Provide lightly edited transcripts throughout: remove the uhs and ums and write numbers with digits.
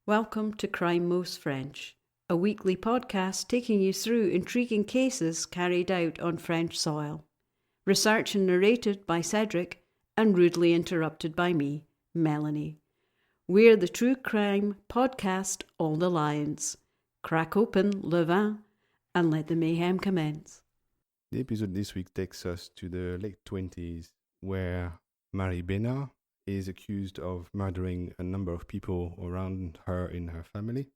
Welcome to Crime Most French, a weekly podcast taking you through intriguing cases carried out on French soil. Researched and narrated by Cedric and rudely interrupted by me, Melanie. We're the true crime podcast All the Lions. Crack open le vin and let the mayhem commence. The episode this week takes us to the late 20s, where Marie Besnard is accused of murdering a number of people around her in her family.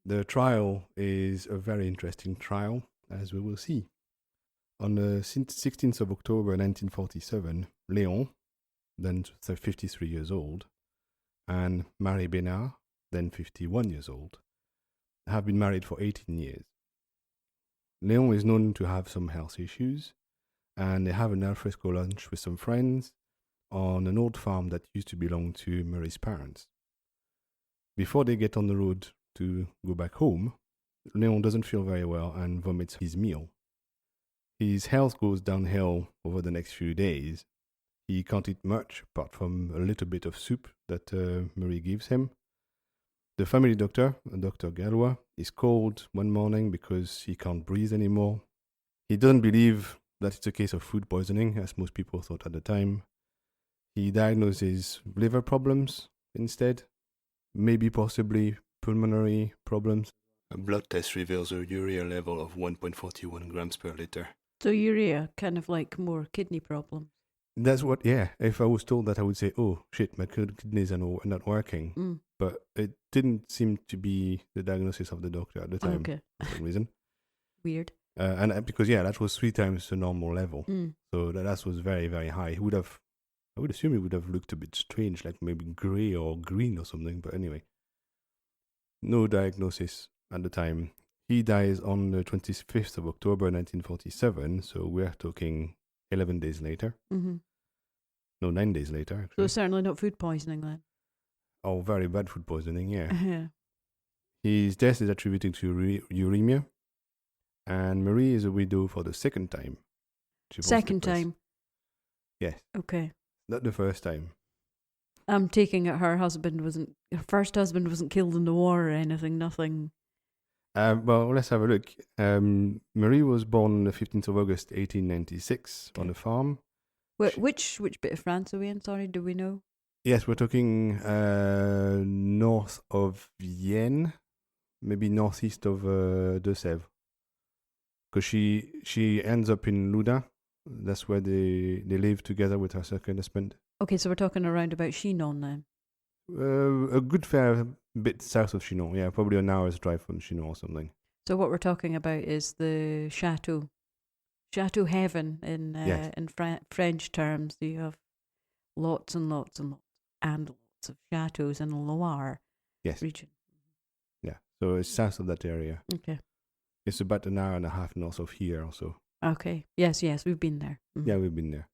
The trial is a very interesting trial, as we will see. On the 16th of October 1947, Léon, then 53 years old, and Marie Besnard, then 51 years old, have been married for 18 years. Léon is known to have some health issues, and they have an alfresco lunch with some friends on an old farm that used to belong to Marie's parents. Before they get on the road to go back home, Léon doesn't feel very well and vomits his meal. His health goes downhill over the next few days. He can't eat much apart from a little bit of soup that Marie gives him. The family doctor, Dr. Gallois, is called one morning because he can't breathe anymore. He doesn't believe that it's a case of food poisoning, as most people thought at the time. He diagnoses liver problems instead, maybe possibly pulmonary problems. A blood test reveals a urea level of 1.41 grams per liter. So urea, kind of like more kidney problems. That's what, yeah. If I was told that, I would say, oh, shit, my kidneys are not working. But it didn't seem to be the diagnosis of the doctor at the time, for some reason. Weird. And because, that was 3 times the normal level. So that was very, very high. I would assume it would have looked a bit strange, like maybe grey or green or something. But anyway, no diagnosis at the time. He dies on the 25th of October 1947, so we're talking 11 days later. Mm-hmm. No, 9 days later, actually. So certainly not food poisoning then. Oh, very bad food poisoning, yeah. Yeah. His death is attributed to uremia, and Marie is a widow for the second time. Second time? Yes. Okay. Not the first time. I'm taking it her first husband wasn't killed in the war or anything, nothing. Well, let's have a look. Marie was born on the 15th of August 1896 on a farm. Which bit of France are we in, sorry, do we know? Yes, we're talking north of Vienne, maybe northeast of De Sèvres. Because she ends up in Loudun. That's where they live together with her second husband. Okay, so we're talking around about Chinon then. A good fair bit south of Chinon, yeah, probably an hour's drive from Chinon or something. So what we're talking about is the chateau heaven in French terms. You have lots and lots and lots of chateaux in the Loire region. Yeah, so it's south of that area. Okay. It's about an hour and a half north of here also. Okay. Yes, we've been there. Mm-hmm. Yeah, we've been there.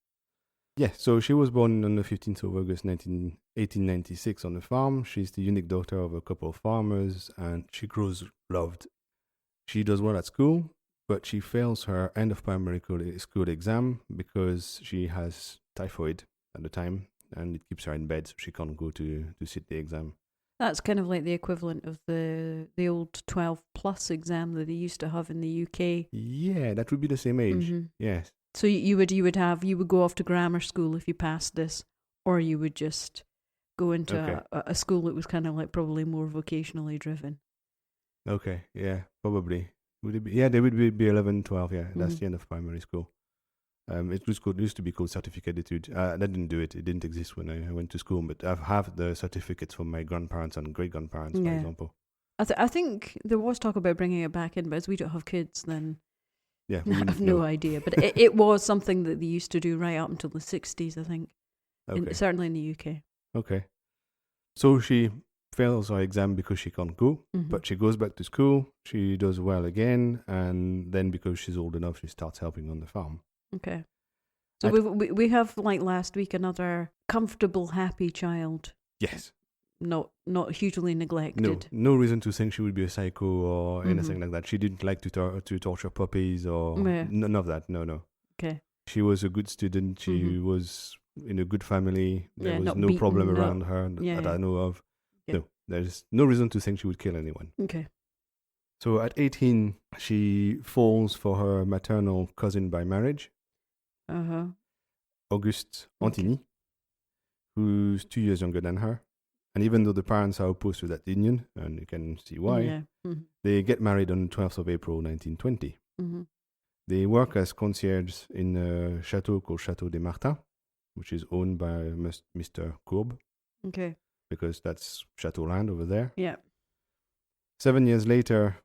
Yeah, so she was born on the 15th of August 1896 on a farm. She's the unique daughter of a couple of farmers, and she grows loved. She does well at school, but she fails her end of primary school exam because she has typhoid at the time, and it keeps her in bed, so she can't go to sit the exam. That's kind of like the equivalent of the old 12 plus exam that they used to have in the UK. Yeah, that would be the same age. Mm-hmm. Yes. So you would go off to grammar school if you passed this, or you would just go into a school that was kind of like probably more vocationally driven. Okay, yeah, probably. Would it be? Yeah, they would be 11, 12, yeah. That's the end of primary school. It used to be called certificate d'études. I didn't do it. It didn't exist when I went to school, but I have the certificates from my grandparents and great-grandparents, for example. I think there was talk about bringing it back in, but as we don't have kids, then I have no idea. But it was something that they used to do right up until the 60s, I think. Okay. Certainly in the UK. Okay. So she fails her exam because she can't go, but she goes back to school. She does well again, and then because she's old enough, she starts helping on the farm. Okay. So we have, like last week, another comfortable, happy child. Yes. Not hugely neglected. No reason to think she would be a psycho or anything like that. She didn't like to torture puppies or none of that. No. Okay. She was a good student. She was in a good family. There was no problem around her that I know of. Yeah. No, There's no reason to think she would kill anyone. Okay. So at 18, she falls for her maternal cousin by marriage, Auguste Antigny, who's 2 years younger than her. And even though the parents are opposed to that union, and you can see why, they get married on the 12th of April 1920. They work as concierges in a chateau called Chateau des Martins, which is owned by Mr. Courbe. Okay. Because that's chateau land over there. Yeah. 7 years later,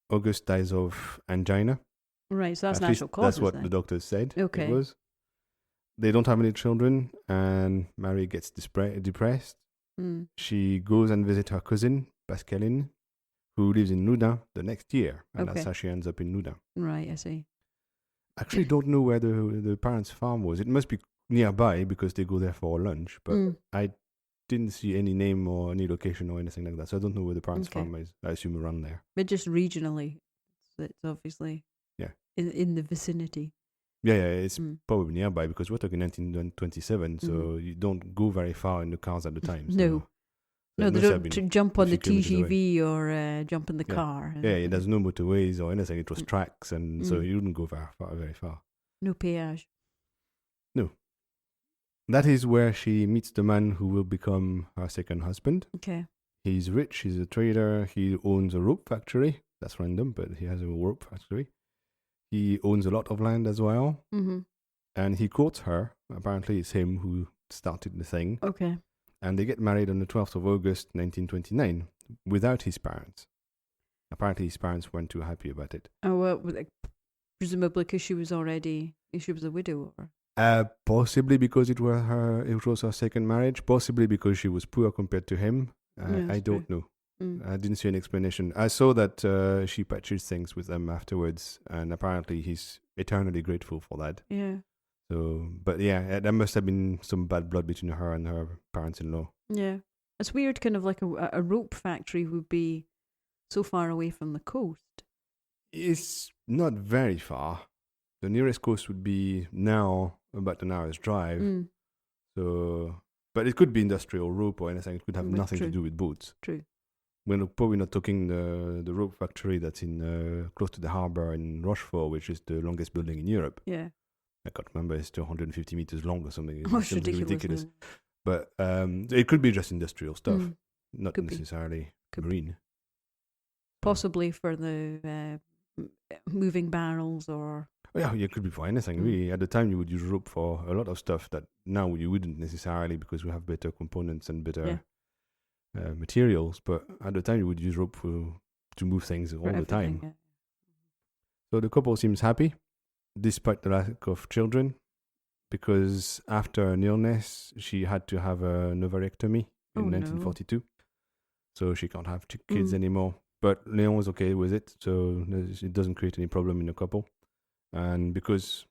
Auguste dies of angina. Right, so that's At least natural causes. that's what then. the doctors said. Okay. It was. They don't have any children, and Marie gets depressed. She goes and visits her cousin, Pascaline, who lives in Loudun the next year, and that's how she ends up in Loudun. Right, I see. I actually don't know where the parents' farm was. It must be nearby because they go there for lunch, but I didn't see any name or any location or anything like that, so I don't know where the parents' farm is. I assume around there. But just regionally, it's obviously in the vicinity. Yeah, it's probably nearby because we're talking 1927, so you don't go very far in the cars at the time. So no, they don't jump on the TGV or jump in the car. Yeah, there's no motorways or anything. It was tracks, and so you wouldn't go very far. No péage. No. That is where she meets the man who will become her second husband. Okay. He's rich, he's a trader, he owns a rope factory. That's random, but he has a rope factory. He owns a lot of land as well. And he courts her. Apparently it's him who started the thing. Okay. And they get married on the 12th of August, 1929, without his parents. Apparently his parents weren't too happy about it. Oh, well, presumably because she was a widow, or? Possibly because it was her second marriage. Possibly because she was poor compared to him. I don't know. I didn't see an explanation. I saw that she patches things with them afterwards, and apparently he's eternally grateful for that. Yeah. So, but yeah, there must have been some bad blood between her and her parents-in-law. Yeah, it's weird. Kind of like a rope factory would be so far away from the coast. It's not very far. The nearest coast would be now about an hour's drive. So, but it could be industrial rope or anything. It could have nothing to do with boats. True. We're probably not talking the rope factory that's in close to the harbour in Rochefort, which is the longest building in Europe. Yeah. I can't remember. It's 250 meters long or something. It's ridiculous. But it could be just industrial stuff, not necessarily marine. Possibly for the moving barrels or... Yeah, it could be for anything, really. At the time, you would use rope for a lot of stuff that now you wouldn't necessarily because we have better components and better materials. But at the time, you would use rope to move things all the time. Yeah. So the couple seems happy, despite the lack of children, because after an illness, she had to have a ovarectomy in 1942. So she can't have kids anymore. But Léon was okay with it, so it doesn't create any problem in the couple. And because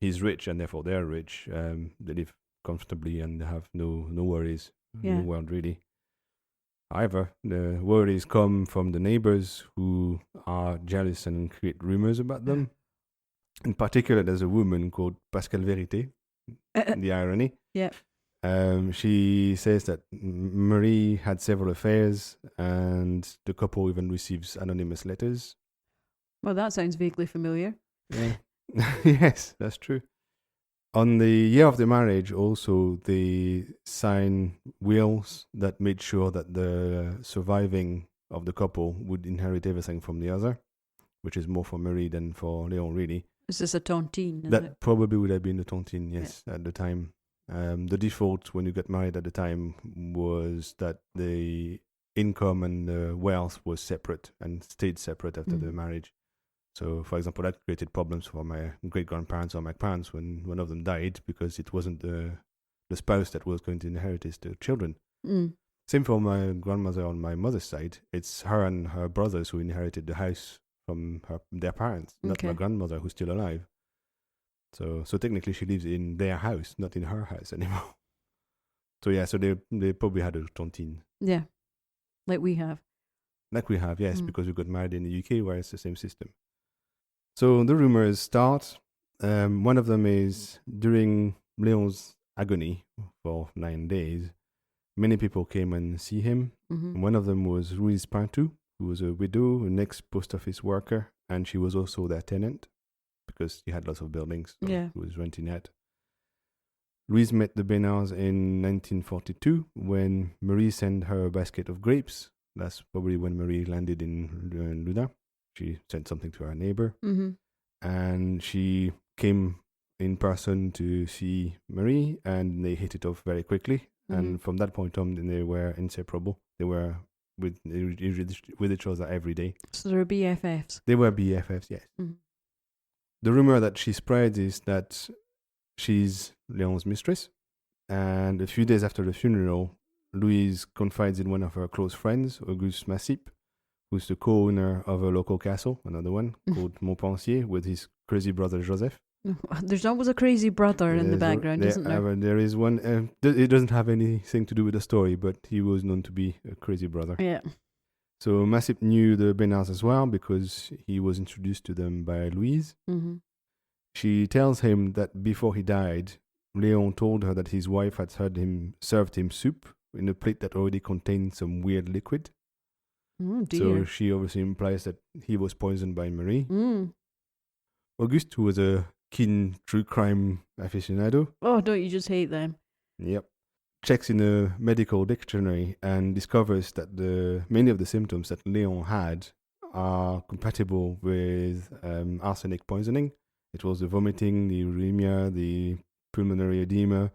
he's rich and therefore they're rich, they live comfortably and they have no worries in the world, really. However, the worries come from the neighbors who are jealous and create rumors about them. In particular, there's a woman called Pascal Vérité, the irony. Yeah. She says that Marie had several affairs and the couple even receives anonymous letters. Well, that sounds vaguely familiar. Yeah. Yes, that's true. On the year of the marriage, also, they sign wills that made sure that the surviving of the couple would inherit everything from the other, which is more for Marie than for Léon, really. Is this a tontine? That probably would have been a tontine, yes, at the time. The default when you got married at the time was that the income and the wealth was separate and stayed separate after the marriage. So, for example, that created problems for my great-grandparents or my parents when one of them died because it wasn't the spouse that was going to inherit the children. Same for my grandmother on my mother's side. It's her and her brothers who inherited the house from their parents, not my grandmother who's still alive. So technically she lives in their house, not in her house anymore. So yeah, so they probably had a tontine. Yeah, like we have. Like we have, yes, because we got married in the UK where it's the same system. So the rumors start. One of them is during Léon's agony for 9 days, Many people came and see him. Mm-hmm. One of them was Louise Pintou, who was a widow, an ex-post office worker, and she was also their tenant because he had lots of buildings, so Yeah. he was renting out. Louise met the Besnards in 1942 when Marie sent her a basket of grapes. That's probably when Marie landed in Loudun. She sent something to her neighbor, Mm-hmm. and she came in person to see Marie, and they hit it off very quickly. Mm-hmm. And from that point on, they were inseparable. They were with each other every day. So they're BFFs. They were BFFs, yes. Mm-hmm. The rumor that she spread is that she's Léon's mistress. And a few days after the funeral, Louise confides in one of her close friends, Auguste Massip, who's the co-owner of a local castle, another one, called Montpensier, with his crazy brother Joseph. There's always a crazy brother in the background, isn't there? There is one. It doesn't have anything to do with the story, but he was known to be a crazy brother. Yeah. So Massip knew the Besnards as well because he was introduced to them by Louise. Mm-hmm. She tells him that before he died, Léon told her that his wife had served him soup in a plate that already contained some weird liquid. Oh, dear. So she obviously implies that he was poisoned by Marie. Mm. Auguste, who was a keen true crime aficionado, Oh, don't you just hate them? yep, checks in a medical dictionary and discovers that many of the symptoms that Léon had are compatible with arsenic poisoning. It was the vomiting, the uremia, the pulmonary edema.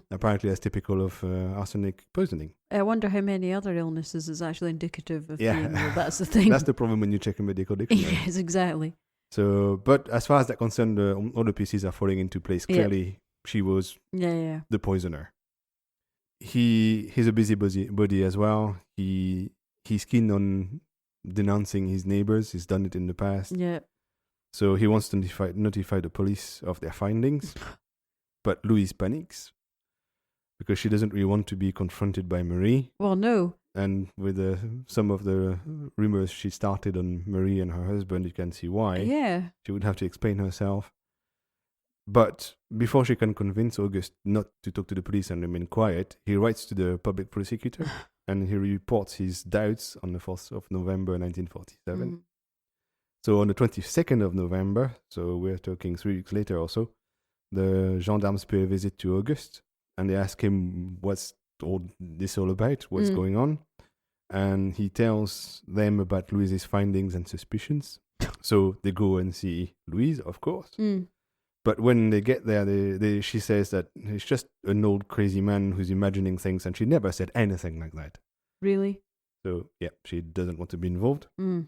Apparently, that's typical of arsenic poisoning. I wonder how many other illnesses is actually indicative of Yeah. being ill. That's the thing. That's the problem when you check a medical dictionary. Yes, exactly. So, but as far as that concerned, all the pieces are falling into place. Yeah. Clearly, she was Yeah. the poisoner. He's a busybody as well. He's keen on denouncing his neighbors. He's done it in the past. Yeah. So he wants to notify the police of their findings. But Louise panics because she doesn't really want to be confronted by Marie. Well, no. And with some of the rumors she started on Marie and her husband, you can see why. Yeah. She would have to explain herself. But before she can convince Auguste not to talk to the police and remain quiet, he writes to the public prosecutor and he reports his doubts on the 4th of November 1947. Mm. So on the 22nd of November, so we're talking 3 weeks later or so, the gendarmes pay a visit to Auguste and they ask him what's all this all about, what's going on. And he tells them about Louise's findings and suspicions. So they go and see Louise, of course. Mm. But when they get there, she says that he's just an old crazy man who's imagining things, and she never said anything like that. Really? So, yeah, she doesn't want to be involved. Mm.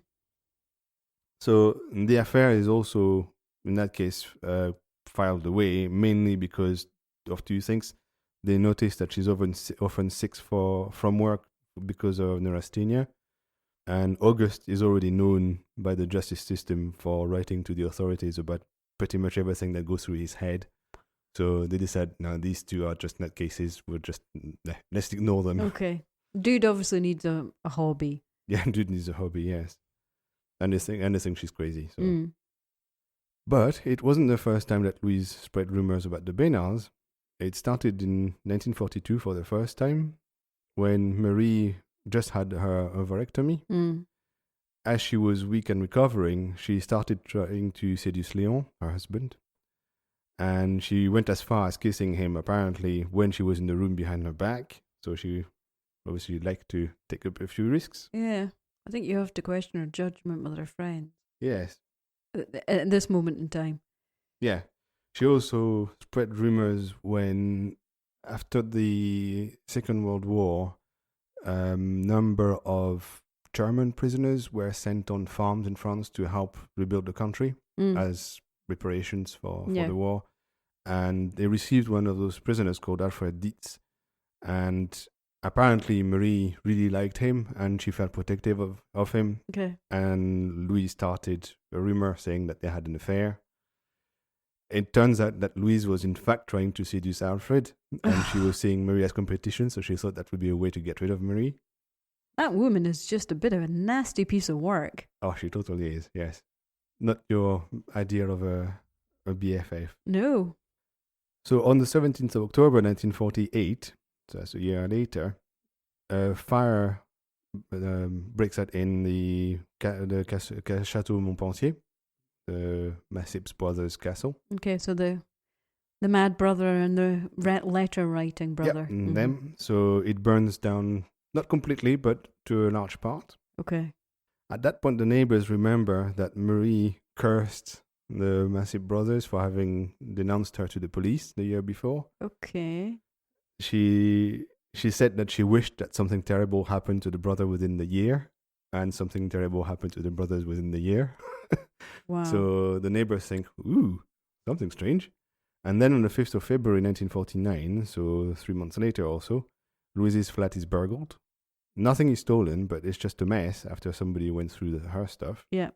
So the affair is also, in that case, filed away, mainly because of two things. They notice that she's often sick from work because of neurasthenia. And Auguste is already known by the justice system for writing to the authorities about pretty much everything that goes through his head. So they decide, no, these two are just nutcases. Let's ignore them. Okay. Dude obviously needs a hobby. Yeah, dude needs a hobby, yes. And they think she's crazy. So. Mm. But it wasn't the first time that Louise spread rumors about the Besnards. It started in 1942 for the first time, when Marie just had her ovarectomy. Mm. As she was weak and recovering, she started trying to seduce Léon, her husband. And she went as far as kissing him, apparently, when she was in the room behind her back. So she obviously liked to take up a few risks. Yeah. I think you have to question her judgment with her friends. Yes. At this moment in time. Yeah. She also spread rumors when, after the Second World War, number of German prisoners were sent on farms in France to help rebuild the country as reparations for the war. And they received one of those prisoners called Alfred Dietz. And apparently Marie really liked him and she felt protective of him. Okay. And Louise started a rumor saying that they had an affair. It turns out that Louise was in fact trying to seduce Alfred, and she was seeing Marie as competition, so she thought that would be a way to get rid of Marie. That woman is just a bit of a nasty piece of work. Oh, she totally is, yes. Not your idea of a BFF. No. So on the 17th of October 1948, so that's a year later, a fire breaks out in the Château Montpensier, the Massip's brothers' castle. Okay, so the mad brother and the letter writing brother. Yep, them. So it burns down, not completely, but to a large part. Okay. At that point, the neighbors remember that Marie cursed the Massip brothers for having denounced her to the police the year before. Okay. She said that she wished that something terrible happened to the brother within the year, and something terrible happened to the brothers within the year. Wow. So the neighbors think, ooh, something strange. And then on the 5th of February 1949, so 3 months later also, Louise's flat is burgled. Nothing is stolen, but it's just a mess after somebody went through her stuff. Yeah.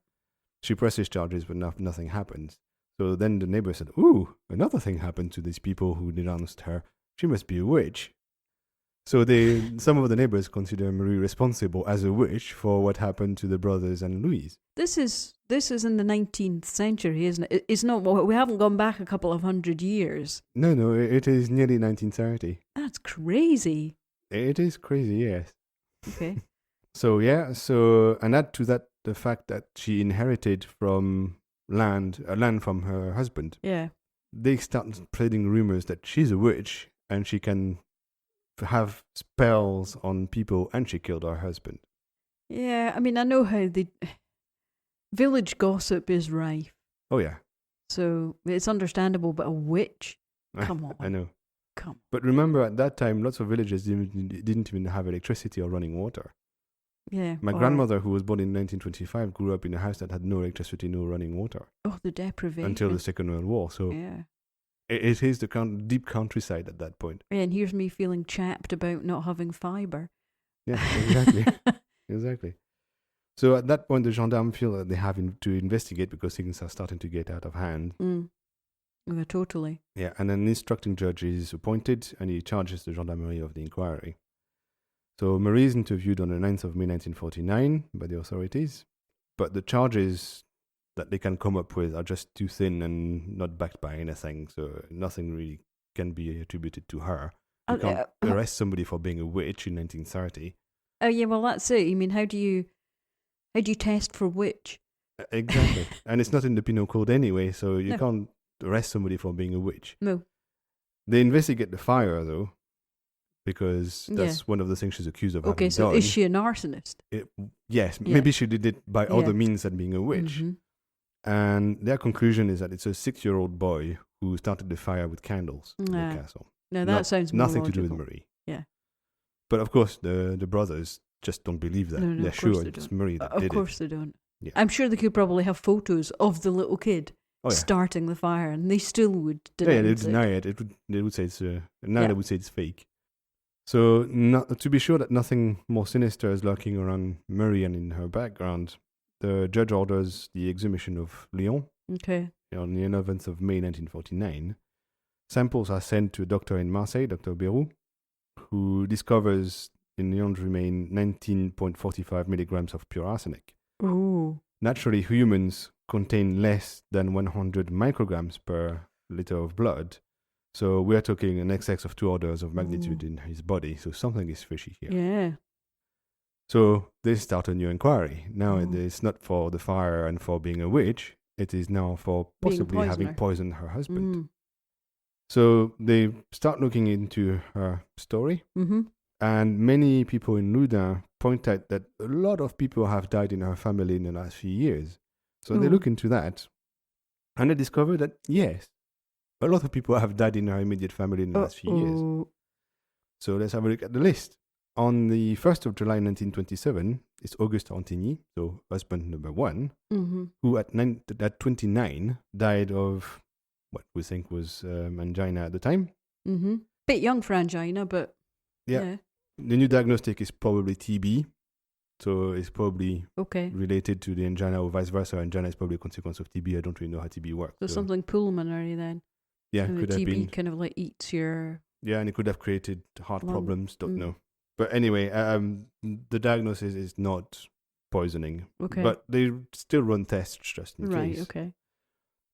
She presses charges, but nothing happens. So then the neighbor said, ooh, another thing happened to these people who denounced her. She must be a witch. So some of the neighbors consider Marie responsible as a witch for what happened to the brothers and Louise. This is in the 19th century, isn't it? It's not. We haven't gone back a couple of hundred years. No, it is nearly 1930. That's crazy. It is crazy, yes. Okay. And add to that the fact that she inherited from land from her husband. Yeah. They start spreading rumors that she's a witch and she can have spells on people, and she killed her husband. Yeah, I mean, I know how the village gossip is rife. Oh yeah. So it's understandable, but a witch? Come on. I know. Come on. But remember, at that time, lots of villages didn't even have electricity or running water. Yeah. My grandmother, who was born in 1925, grew up in a house that had no electricity, no running water. Oh, the deprivation. Until the Second World War. So yeah. It is the deep countryside at that point. And here's me feeling chapped about not having fibre. Yeah, exactly. Exactly. So at that point, the gendarmes feel that they have to investigate because things are starting to get out of hand. Yeah, totally. Yeah, and an instructing judge is appointed and he charges the gendarmerie of the inquiry. So Marie is interviewed on the 9th of May 1949 by the authorities, but the charges that they can come up with are just too thin and not backed by anything, so nothing really can be attributed to her. You can't arrest somebody for being a witch in 1930. Oh yeah, well that's it. I mean, how do you test for witch? Exactly. And it's not in the penal code anyway, so you can't arrest somebody for being a witch. No. They investigate the fire though, because that's one of the things she's accused of having done. Okay, so is she an arsonist? Yes, maybe she did it by other means than being a witch. Mm-hmm. And their conclusion is that it's a 6-year-old boy who started the fire with candles in the castle. No, that sounds more nothing logical. to do with Marie. Yeah. But of course, the brothers just don't believe that. No, they're sure it's Marie that did it. Of course they don't. Yeah. I'm sure they could probably have photos of the little kid starting the fire, and they still would deny it. Yeah, they deny it. They would say it's they would say it's fake. So to be sure that nothing more sinister is lurking around Marie and in her background, the judge orders the exhumation of Lyon. Okay. On the 11th of May 1949. Samples are sent to a doctor in Marseille, Dr. Bérou, who discovers in Lyon's remain 19.45 milligrams of pure arsenic. Ooh. Naturally, humans contain less than 100 micrograms per liter of blood. So we're talking an excess of 2 orders of magnitude in his body. So something is fishy here. Yeah. So they start a new inquiry. Now it's not for the fire and for being a witch. It is now for possibly having poisoned her husband. So they start looking into her story. Mm-hmm. And many people in Loudun point out that a lot of people have died in her family in the last few years. So they look into that. And they discover that, yes, a lot of people have died in her immediate family in the last few years. So let's have a look at the list. On the 1st of July 1927, it's Auguste Antigny, so husband number 1, who at 29 died of what we think was angina at the time. Mm-hmm. Bit young for angina, but yeah. The new diagnostic is probably TB, so it's probably related to the angina or vice versa. Angina is probably a consequence of TB. I don't really know how TB works. So something pulmonary then. Yeah, and could the have TB been. kind of like eats your... Yeah, and it could have created heart problems, don't know. But anyway, the diagnosis is not poisoning. Okay. But they still run tests just in case. Right, okay.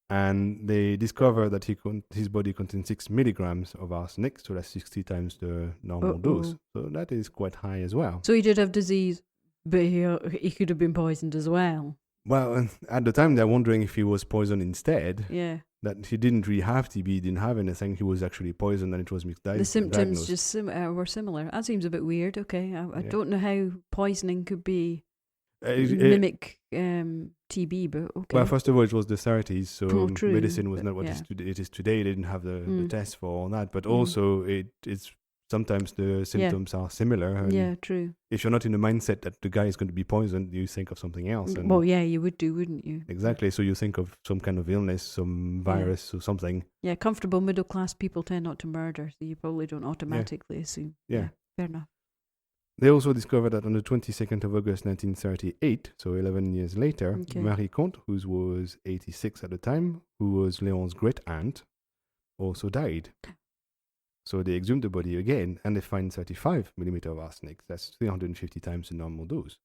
And they discover that his body contains 6 milligrams of arsenic, so that's 60 times the normal dose. So that is quite high as well. So he did have disease, but he could have been poisoned as well. Well, at the time they're wondering if he was poisoned instead. Yeah. That he didn't really have TB, he didn't have anything, he was actually poisoned and it was misdiagnosed. The symptoms just were similar. That seems a bit weird. Okay, I don't know how poisoning could be mimic TB, but okay. Well, first of all, it was the 30s, so medicine was but, not what it is today. They didn't have the test for all that, but also it's sometimes the symptoms are similar. And true. If you're not in the mindset that the guy is going to be poisoned, you think of something else. And well, yeah, you would do, wouldn't you? Exactly. So you think of some kind of illness, some virus or something. Yeah, comfortable middle-class people tend not to murder, so you probably don't automatically assume. Yeah, fair enough. They also discovered that on the 22nd of August 1938, so 11 years later, Marie Comte, who was 86 at the time, who was Léon's great-aunt, also died. So they exhumed the body again, and they find 35 millimeter of arsenic. That's 350 times the normal dose.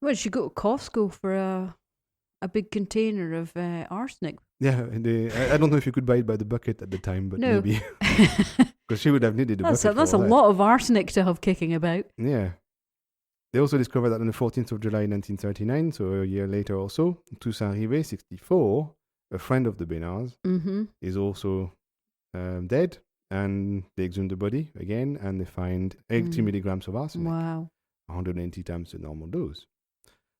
Well, she go to Costco for a big container of arsenic. Yeah, I don't know if you could buy it by the bucket at the time, but maybe. Because she would have needed a bucket. That's a lot of arsenic to have kicking about. Yeah. They also discovered that on the 14th of July 1939, so a year later or so, Toussaint Rivet, 64, a friend of the Besnards, is also dead. And they exhumed the body again, and they find 80 milligrams of arsenic. Wow. 180 times the normal dose.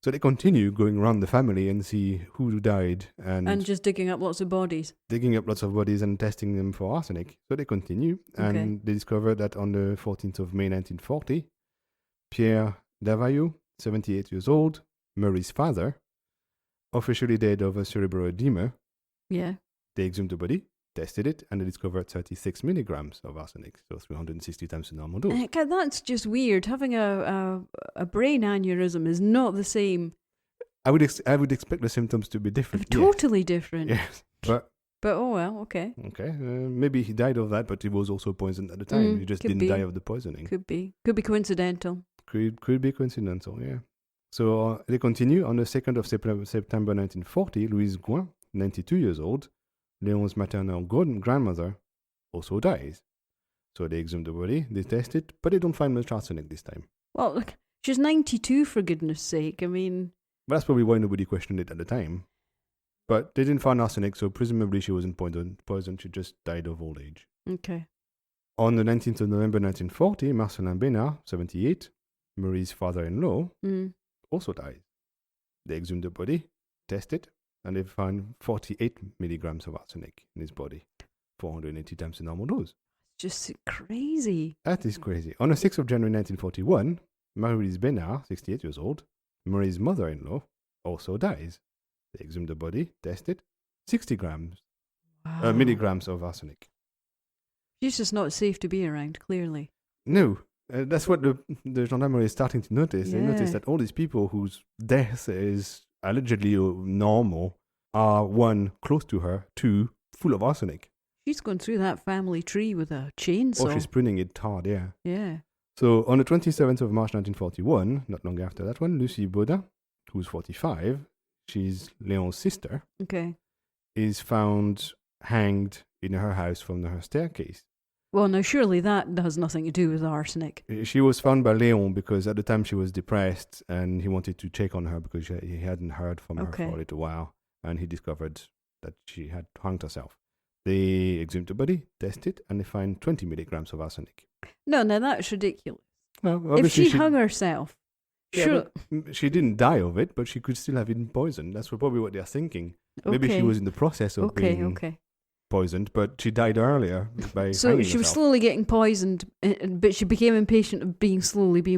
So they continue going around the family and see who died. And just digging up lots of bodies. Digging up lots of bodies and testing them for arsenic. So they continue, and they discovered that on the 14th of May 1940, Pierre Davaillot, 78 years old, Murray's father, officially dead of a cerebral edema. Yeah. They exhumed the body, tested it, and they discovered 36 milligrams of arsenic, so 360 times the normal dose. That's just weird. Having a brain aneurysm is not the same. I would expect the symptoms to be different. Totally different. Yes, but oh well, okay. Okay, maybe he died of that, but he was also poisoned at the time. He just didn't die of the poisoning. Could be coincidental. Could be coincidental, yeah. So they continue. On the 2nd of September 1940, Louise Gouin, 92 years old, Léon's maternal grandmother, also dies. So they exhumed the body, they test it, but they don't find much arsenic this time. Well, look, she's 92 for goodness sake. I mean... But that's probably why nobody questioned it at the time. But they didn't find arsenic, so presumably she wasn't poisoned. She just died of old age. Okay. On the 19th of November 1940, Marcelin Besnard, 78, Marie's father-in-law, also died. They exhumed the body, tested, and they found 48 milligrams of arsenic in his body, 480 times the normal dose. Just crazy. That is crazy. On the 6th of January 1941, Marie Besnard, 68 years old, Marie's mother-in-law, also dies. They exhumed the body, tested, 60 milligrams of arsenic. She's just not safe to be around, clearly. No. That's what the gendarmerie is starting to notice. Yeah. They notice that all these people whose death is allegedly normal are, one, close to her, two, full of arsenic. She's going through that family tree with a chainsaw. Oh, she's pruning it hard, yeah. Yeah. So on the 27th of March 1941, not long after that one, Lucie Baudin, who's 45, she's Léon's sister, is found hanged in her house from her staircase. Well, now surely that has nothing to do with arsenic. She was found by Léon because at the time she was depressed and he wanted to check on her because he hadn't heard from her for a little while, and he discovered that she had hanged herself. They exhumed the body, tested, and they find 20 milligrams of arsenic. No, now that's ridiculous. Well, if she hung herself, sure. She didn't die of it, but she could still have been poisoned. That's probably what they're thinking. Maybe she was in the process of being poisoned, but she died earlier by hanging herself. So she was slowly getting poisoned, but she became impatient of being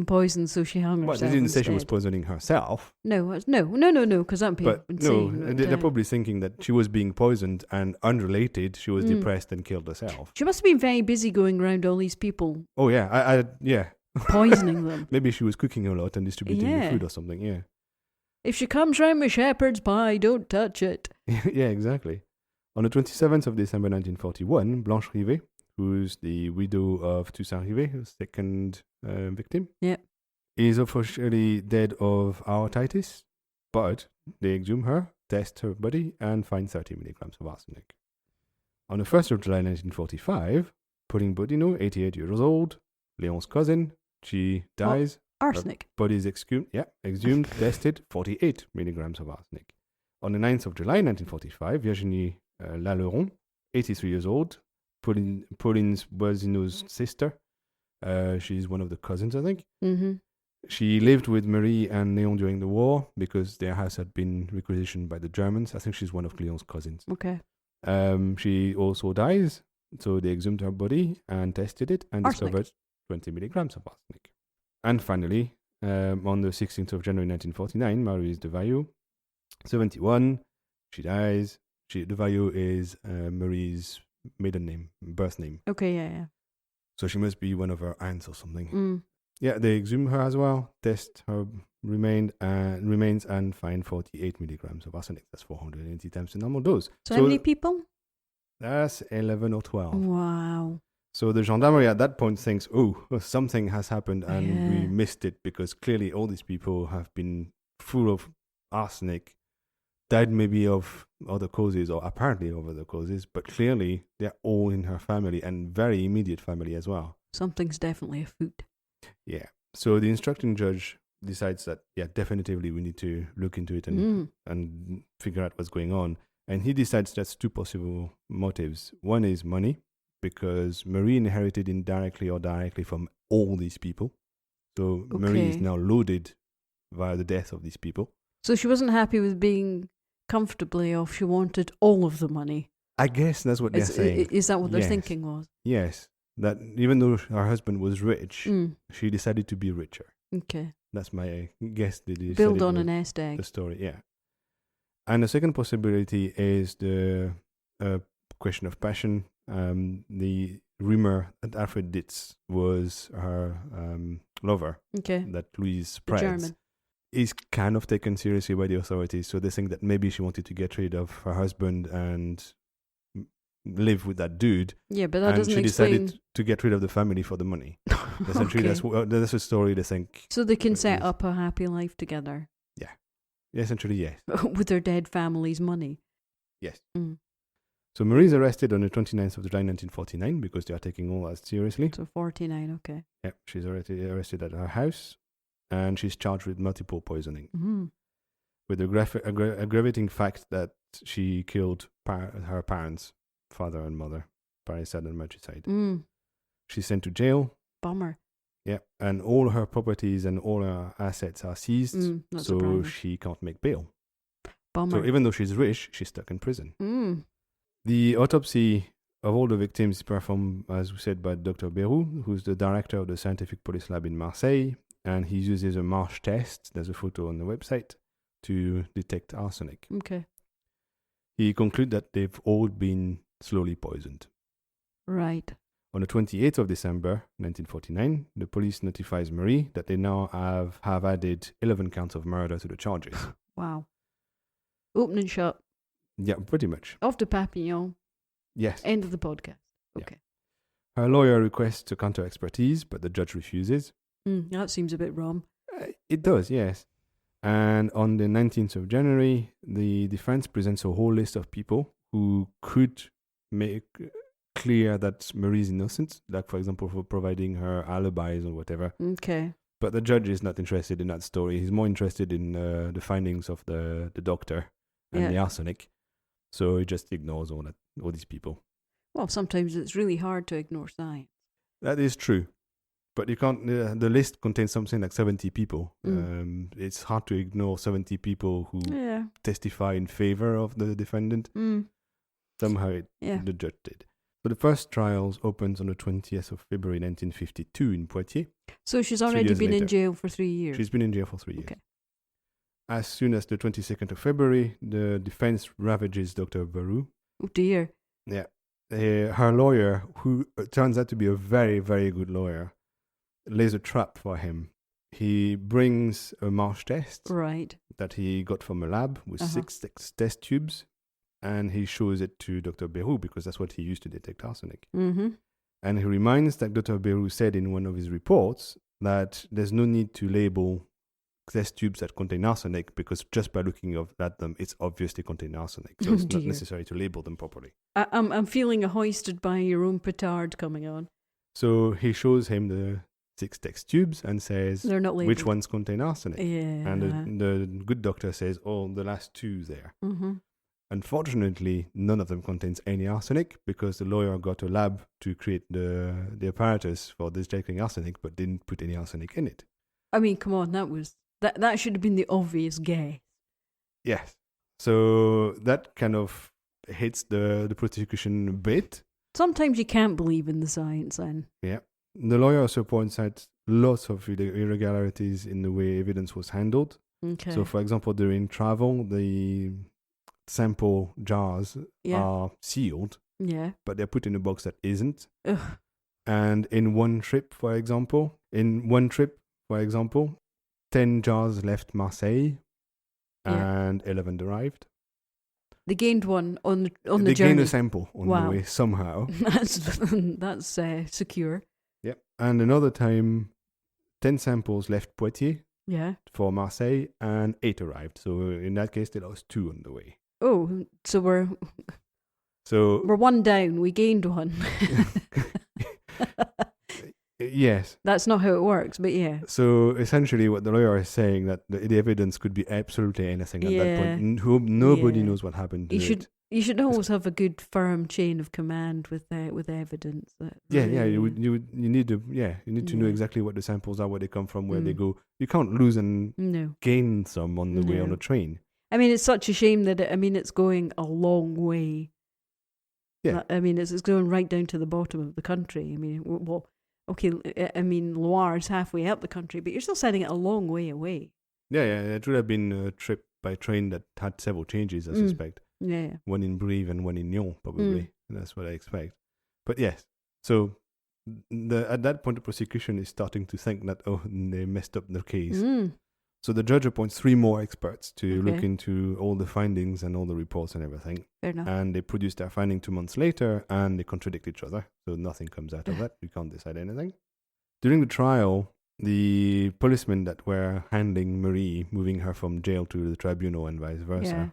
poisoned, so she hung herself. But they didn't say instead. she was poisoning herself. No, because that people have been saying that. They're probably thinking that she was being poisoned and unrelated, she was depressed and killed herself. She must have been very busy going around all these people. Oh, yeah, yeah. Poisoning them. Maybe she was cooking a lot and distributing the food or something, yeah. If she comes round with shepherd's pie, don't touch it. Yeah, exactly. On the 27th of December 1941, Blanche Rivet, who's the widow of Toussaint Rivet, the second victim, is officially dead of aortitis, But they exhume her, test her body, and find 30 milligrams of arsenic. On the 1st of July 1945, Pauline Bodino, 88 years old, Léon's cousin, she dies. Arsenic. Body is exhumed, tested, 48 milligrams of arsenic. On the 9th of July 1945, Virginie Loudun, 83 years old, Pauline Bodino's sister. She's one of the cousins, I think. Mm-hmm. She lived with Marie and Léon during the war because their house had been requisitioned by the Germans. I think she's one of Léon's cousins. Okay. She also dies, so they exhumed her body and tested it and Arsenic. discovered 20 milligrams of arsenic. And finally, on the 16th of January 1949, Maryse de Vaillot, 71, she dies. De Vaillot is Marie's maiden name, birth name. Okay, yeah. So she must be one of her aunts or something. Mm. Yeah, they exhume her as well, test her remains and find 48 milligrams of arsenic. That's 480 times the normal dose. So how many people? That's 11 or 12. Wow. So the gendarmerie at that point thinks, something has happened and we Yeah. missed it because clearly all these people have been full of arsenic, died maybe of other causes or apparently of other causes, but clearly they're all in her family and very immediate family as well. Something's definitely afoot. Yeah. So the instructing judge decides that, definitively we need to look into it and figure out what's going on. And he decides that's two possible motives. One is money, because Marie inherited indirectly or directly from all these people. So Marie is now loaded via the death of these people. So she wasn't happy with being comfortably off. She wanted all of the money. I guess that's what they're saying. Is that what their thinking was? Yes. That even though her husband was rich, she decided to be richer. Okay. That's my guess. Build on a nest egg. The story, yeah. And the second possibility is the question of passion. The rumor that Alfred Ditz was her lover, that Louise Preds, is kind of taken seriously by the authorities. So they think that maybe she wanted to get rid of her husband and live with that dude. Yeah, but that doesn't explain. explain. She decided to get rid of the family for the money. Essentially, that's a story they think. So they can set up a happy life together. Yeah. Essentially, yes. With their dead family's money. Yes. Mm. So Marie's arrested on the 29th of July 1949 because they are taking all that seriously. So 49, okay. Yeah, she's arrested at her house and she's charged with multiple poisoning. Mm-hmm. With the aggravating fact that she killed her parents, father and mother, parricide and matricide. Mm. She's sent to jail. Bummer. Yeah, and all her properties and all her assets are seized, so surprising. she can't make bail. Bummer. So even though she's rich, she's stuck in prison. Mm. The autopsy of all the victims is performed, as we said, by Dr. Beroux, who's the director of the Scientific Police Lab in Marseille, and he uses a marsh test, there's a photo on the website, to detect arsenic. Okay. He concludes that they've all been slowly poisoned. Right. On the 28th of December 1949, the police notifies Marie that they now have added 11 counts of murder to the charges. Wow. Open and shut. Yeah, pretty much. Off to Papillon. Yes. End of the podcast. Okay. Yeah. Her lawyer requests a counter-expertise, but the judge refuses. That seems a bit wrong. It does, yes. And on the 19th of January, the defense presents a whole list of people who could make clear that Marie's innocent, like, for example, for providing her alibis or whatever. Okay. But the judge is not interested in that story. He's more interested in the findings of the doctor and the arsenic. So he just ignores all these people. Well, sometimes it's really hard to ignore science. That is true. But you can't. The list contains something like 70 people. It's hard to ignore 70 people who testify in favor of the defendant. Somehow the judge did. So the first trials opens on the 20th of February 1952 in Poitiers. So she's already been in jail for 3 years. She's been in jail for 3 years. Okay. As soon as the 22nd of February, the defense ravages Dr. Beroux. Oh dear. Yeah. Her lawyer, who turns out to be a very, very good lawyer, lays a trap for him. He brings a marsh test that he got from a lab with 6 test tubes, and he shows it to Dr. Beroux because that's what he used to detect arsenic. Mm-hmm. And he reminds that Dr. Beroux said in one of his reports that there's no need to label test tubes that contain arsenic because just by looking at them, it's obviously contain arsenic. So it's not necessary to label them properly. I'm feeling a hoisted by your own petard coming on. So he shows him the 6 test tubes and says, They're not labeled. which ones contain arsenic? Yeah. And the good doctor says, oh, the last 2 there. Mm-hmm. Unfortunately, none of them contains any arsenic because the lawyer got a lab to create the apparatus for detecting arsenic but didn't put any arsenic in it. I mean, come on, that should have been the obvious guess. Yes. So that kind of hits the prosecution a bit. Sometimes you can't believe in the science, then. Yeah. The lawyer also points out lots of irregularities in the way evidence was handled. Okay. So, for example, during travel, the sample jars are sealed, but they're put in a box that isn't. Ugh. And in one trip, for example, 10 jars left Marseille and 11 arrived. They gained one on the journey. They gained a sample on the way somehow. That's secure. Yep. And another time, 10 samples left Poitiers for Marseille and 8 arrived. So in that case, they lost 2 on the way. Oh, so we're one down. We gained one. Yes. That's not how it works, but yeah. So essentially what the lawyer is saying that the evidence could be absolutely anything at that point. Nobody knows what happened to it. You should always have a good firm chain of command with evidence. You need to know exactly what the samples are, where they come from, where they go. You can't lose and gain some on the way on a train. I mean, it's such a shame that it's going a long way. Yeah. I mean, it's going right down to the bottom of the country. I mean, well, okay, I mean, Loire is halfway up the country, but you're still sending it a long way away. Yeah, it would have been a trip by train that had several changes, I suspect. Yeah. One in Brive and one in Lyon, probably. That's what I expect. But yes, so at that point, the prosecution is starting to think that, they messed up their case. So the judge appoints 3 more experts to look into all the findings and all the reports and everything. Fair enough. And they produce their finding 2 months later, and they contradict each other. So nothing comes out of that. We can't decide anything. During the trial, the policemen that were handling Marie, moving her from jail to the tribunal and vice versa,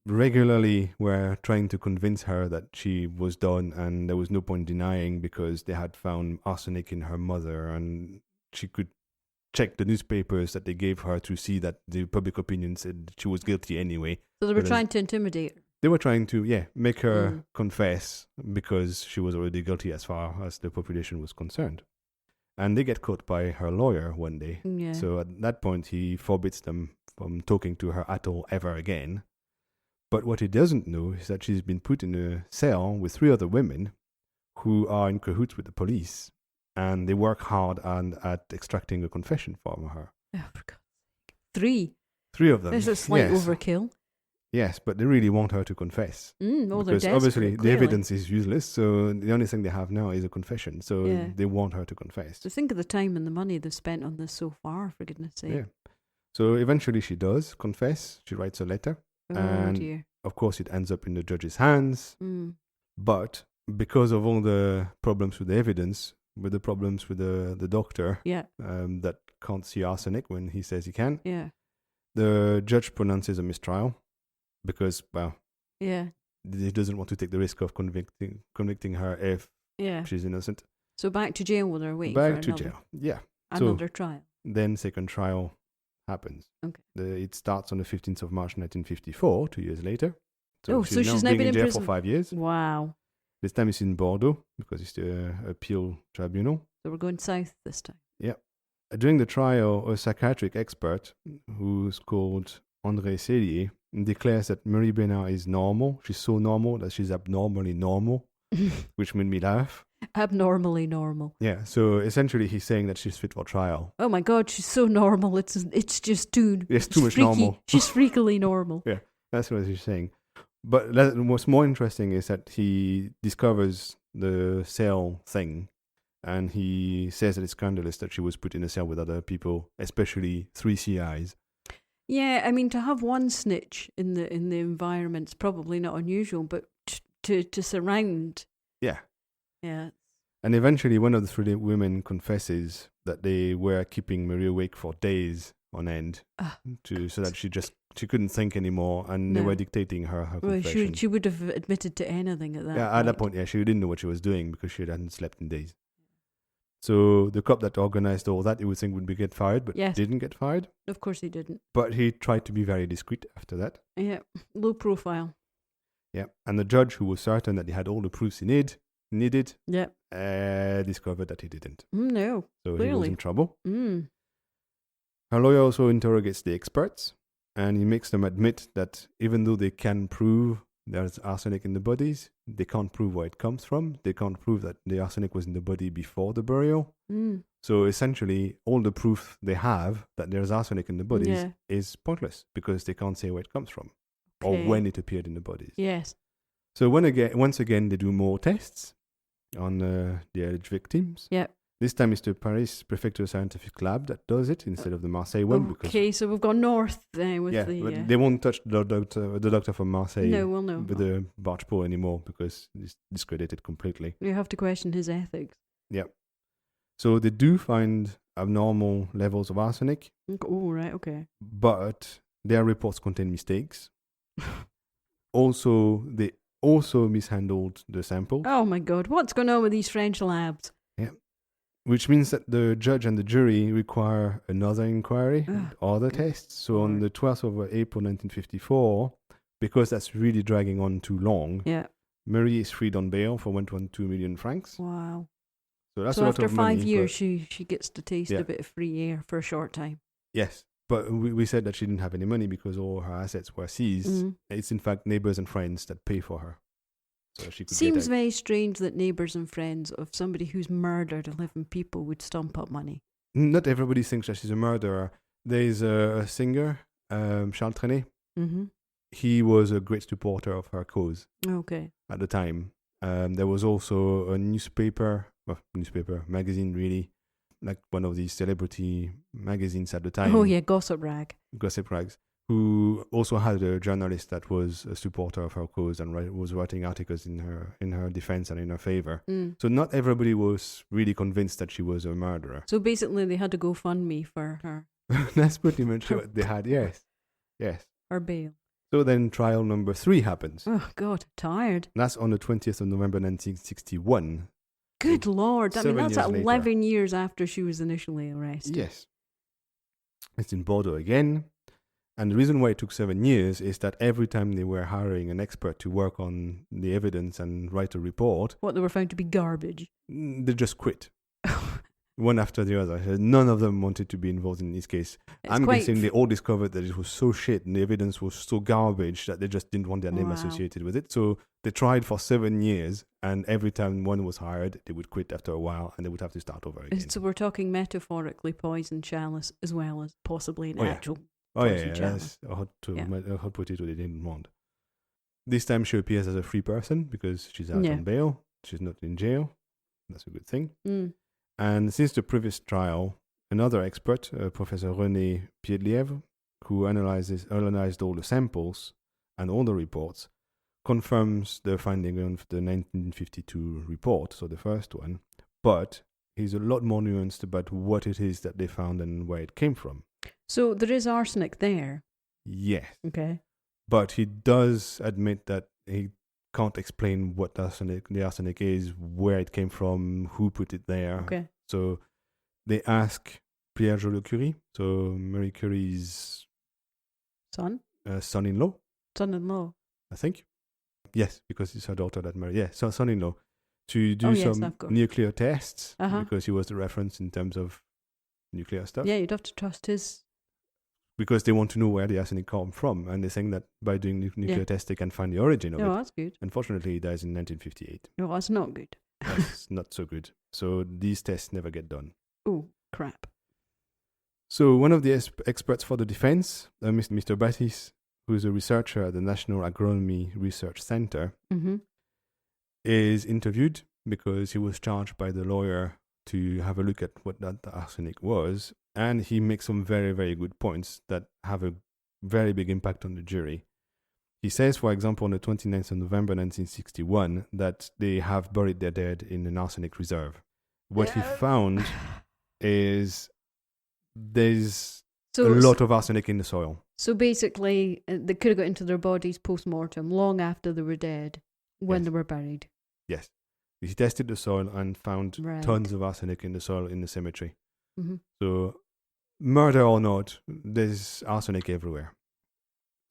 regularly were trying to convince her that she was done and there was no point denying because they had found arsenic in her mother and she could check the newspapers that they gave her to see that the public opinion said she was guilty anyway. So they were trying to intimidate her. They were trying to, make her confess because she was already guilty as far as the population was concerned. And they get caught by her lawyer one day. Yeah. So at that point, he forbids them from talking to her at all ever again. But what he doesn't know is that she's been put in a cell with 3 other women who are in cahoots with the police. And they work hard at extracting a confession from her. Oh, for God's sake. 3? 3 of them. There's a slight overkill. Yes, but they really want her to confess. Because obviously the evidence is useless, so the only thing they have now is a confession. So they want her to confess. So think of the time and the money they've spent on this so far, for goodness sake. Yeah. So eventually she does confess. She writes a letter. Dear. Of course it ends up in the judge's hands. But because of all the problems with the evidence, with the problems with the doctor that can't see arsenic when he says he can, the judge pronounces a mistrial because, he doesn't want to take the risk of convicting her if she's innocent. So back to jail when they're waiting back to jail, another trial. Then second trial happens. Okay. It starts on the 15th of March 1954, 2 years later. So she's now been in jail prison for 5 years. Wow. This time it's in Bordeaux because it's the appeal tribunal. So we're going south this time. Yeah. During the trial, a psychiatric expert who's called André Cellier declares that Marie Besnard is normal. She's so normal that she's abnormally normal, which made me laugh. Abnormally normal. Yeah, so essentially he's saying that she's fit for trial. Oh my God, she's so normal. It's just too much freaky. Normal. She's freakily normal. Yeah, that's what he's saying. But what's more interesting is that he discovers the cell thing, and he says that it's scandalous that she was put in a cell with other people, especially 3 CIs. Yeah, I mean, to have one snitch in the environment's probably not unusual, but to surround. Yeah. Yeah. And eventually one of the 3 women confesses that they were keeping Marie awake for days on end so that she couldn't think anymore, and they were dictating her confession. She would have admitted to anything at that point. At that point, she didn't know what she was doing because she hadn't slept in days. So the cop that organized all that, you would think would get fired, but didn't get fired. Of course he didn't. But he tried to be very discreet after that. Yeah, low profile. Yeah, and the judge, who was certain that he had all the proofs he needed, discovered that he didn't. No, so clearly. He was in trouble. Her lawyer also interrogates the experts, and he makes them admit that even though they can prove there's arsenic in the bodies, they can't prove where it comes from. They can't prove that the arsenic was in the body before the burial. So essentially, all the proof they have that there's arsenic in the bodies is pointless because they can't say where it comes from or when it appeared in the bodies. Yes. So once again, they do more tests on the alleged victims. Yeah. This time it's the Paris Prefecture Scientific Lab that does it instead of the Marseille one. Okay, so we've gone north with but they won't touch the doctor from Marseille no. with the barge pole anymore because it's discredited completely. You have to question his ethics. Yeah. So they do find abnormal levels of arsenic. Oh, right, okay. But their reports contain mistakes. They also mishandled the samples. Oh my God, what's going on with these French labs? Yeah. Which means that the judge and the jury require another inquiry, other tests. So on the 12th of April 1954, because that's really dragging on too long, Marie is freed on bail for 1.2 million francs. Wow. So that's a lot after of money. 5 years, she gets to taste a bit of free air for a short time. Yes. But we said that she didn't have any money because all her assets were seized. It's in fact neighbors and friends that pay for her. So she could Seems very strange that neighbours and friends of somebody who's murdered 11 people would stump up money. Not everybody thinks that she's a murderer. There's a singer, Charles Trenet. He was a great supporter of her cause. Okay. At the time. There was also a magazine really, like one of these celebrity magazines at the time. Oh yeah, Gossip Rags, who also had a journalist that was a supporter of her cause and was writing articles in her defense and in her favor. So not everybody was really convinced that she was a murderer. So basically they had to GoFundMe for her. That's pretty much what they had, yes. Her bail. So then trial number 3 happens. Oh God, tired. That's on the 20th of November 1961. Good Lord, I mean that's 11 later. years after she was initially arrested. Yes. It's in Bordeaux again. And the reason why it took 7 years is that every time they were hiring an expert to work on the evidence and write a report... What they were found to be garbage. They just quit. One after the other. None of them wanted to be involved in this case. I'm guessing they all discovered that it was so shit and the evidence was so garbage that they just didn't want their name associated with it. So they tried for 7 years, and every time one was hired, they would quit after a while and they would have to start over again. So we're talking metaphorically poison chalice as well as possibly an actual... That's a hot potato they didn't want. This time she appears as a free person because she's out on bail. She's not in jail. That's a good thing. And since the previous trial, another expert, Professor René Piedlièvre, who analyzed all the samples and all the reports, confirms the finding of the 1952 report, so the first one, but he's a lot more nuanced about what it is that they found and where it came from. So there is arsenic there? Yes. Okay. But he does admit that he can't explain what the arsenic is, where it came from, who put it there. Okay. So they ask Pierre Joliot-Curie, so Marie Curie's son-in-law. Son-in-law. I think. Yes, because it's her daughter that married. Yeah, son-in-law. To do some nuclear tests, because he was the reference in terms of nuclear stuff. Yeah, you'd have to trust his... Because they want to know where the arsenic comes from, and they're saying that by doing nuclear tests, they can find the origin of it. No, that's good. Unfortunately, he dies in 1958. No, that's not good. That's not so good. So these tests never get done. Oh, crap. So one of the experts for the defense, Mr. Battis, who is a researcher at the National Agronomy Research Center, is interviewed because he was charged by the lawyer to have a look at what that arsenic was. And he makes some very, very good points that have a very big impact on the jury. He says, for example, on the 29th of November 1961, that they have buried their dead in an arsenic reserve. What he found is there's a lot of arsenic in the soil. So basically, they could have got into their bodies post-mortem long after they were dead, when they were buried. Yes. He tested the soil and found Right. tons of arsenic in the soil in the cemetery. Mm-hmm. So, murder or not, there's arsenic everywhere.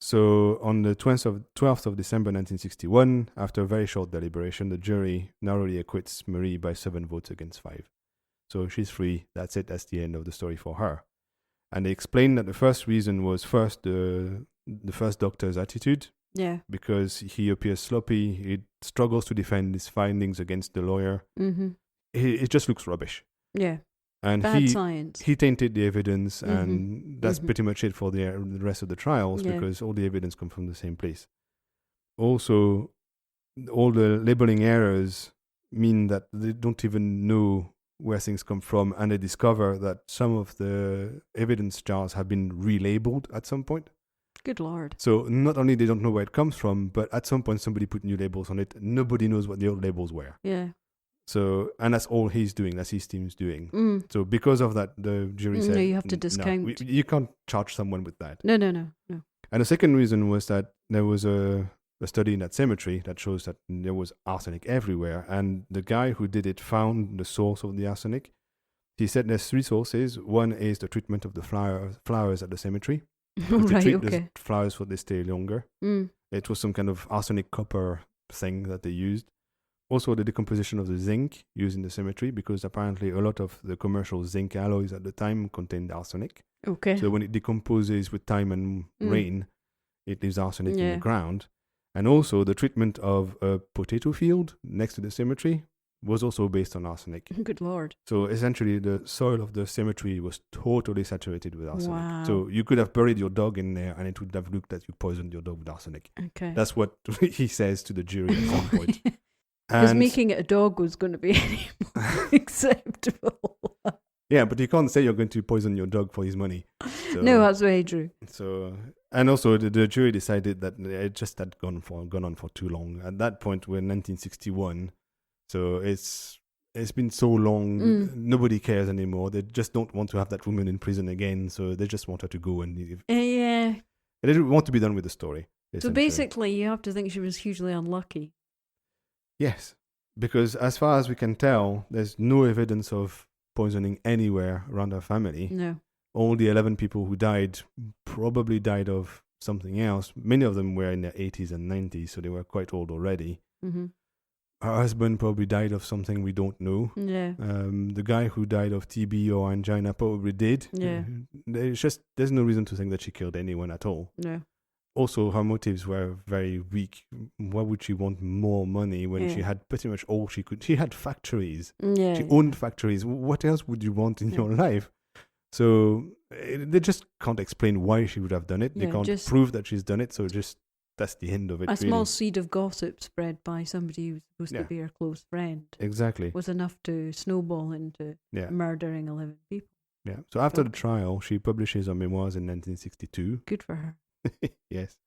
So, on the 12th of December 1961, after a very short deliberation, the jury narrowly acquits Marie by 7 votes against 5. So, she's free. That's it. That's the end of the story for her. And they explained that the first reason was first the first doctor's attitude. Yeah. Because he appears sloppy, he struggles to defend his findings against the lawyer. Mm-hmm. It just looks rubbish. Yeah. And Bad science. He tainted the evidence, Mm-hmm. and that's pretty much it for the rest of the trials, because all the evidence come from the same place. Also, all the labeling errors mean that they don't even know where things come from, and they discover that some of the evidence jars have been relabeled at some point. Good Lord. So not only they don't know where it comes from, but at some point somebody put new labels on it. Nobody knows what the old labels were. Yeah. So, and that's all he's doing, that's his team's doing. So because of that, the jury said... No, you have to discount. No, you can't charge someone with that. No. And the second reason was that there was a study in that cemetery that shows that there was arsenic everywhere. And the guy who did it found the source of the arsenic. He said there's 3 sources. One is the treatment of the flowers at the cemetery. Right, treat okay. the flowers so they stay longer. It was some kind of arsenic copper thing that they used. Also, the decomposition of the zinc used in the cemetery, because apparently a lot of the commercial zinc alloys at the time contained arsenic. Okay. So when it decomposes with time and rain, it leaves arsenic in the ground. And also the treatment of a potato field next to the cemetery was also based on arsenic. Good Lord. So essentially the soil of the cemetery was totally saturated with arsenic. Wow. So you could have buried your dog in there and it would have looked that you poisoned your dog with arsenic. Okay. That's what he says to the jury at some point. Because making it a dog was going to be any more acceptable. Yeah, but you can't say you're going to poison your dog for his money. So, No, that's very true. So, and also the jury decided that it just had gone on for too long. At that point, we're in 1961. So it's been so long, nobody cares anymore. They just don't want to have that woman in prison again, so they just want her to go and leave. Yeah. They didn't want to be done with the story. So basically, you have to think she was hugely unlucky. Yes, because as far as we can tell, there's no evidence of poisoning anywhere around her family. No. All the 11 people who died probably died of something else. Many of them were in their 80s and 90s, so they were quite old already. Mm-hmm. Her husband probably died of something we don't know. Yeah. The guy who died of TB or angina probably did. Yeah. There's no reason to think that she killed anyone at all. No. Also, her motives were very weak. Why would she want more money when she had pretty much all she could? She had factories. Yeah. She owned factories. What else would you want in your life? So they just can't explain why she would have done it. They can't prove that she's done it. So that's the end of it. A small seed of gossip spread by somebody who's supposed to be her close friend. Exactly. Was enough to snowball into murdering 11 people. Yeah. So after the trial, she publishes her memoirs in 1962. Good for her. Yes.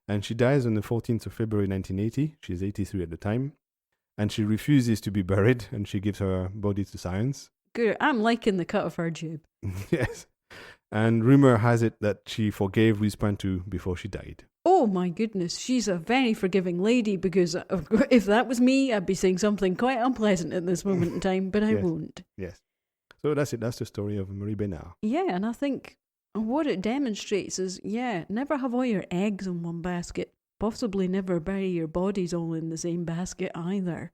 And she dies on the 14th of February 1980. She's 83 at the time. And she refuses to be buried, and she gives her body to science. Good. I'm liking the cut of her jib. Yes. And rumor has it that she forgave Louise Pointu before she died. Oh my goodness, she's a very forgiving lady, because if that was me, I'd be saying something quite unpleasant at this moment in time, but I won't. Yes. So that's it. That's the story of Marie Besnard. Yeah, and I think what it demonstrates is, never have all your eggs in one basket. Possibly never bury your bodies all in the same basket either.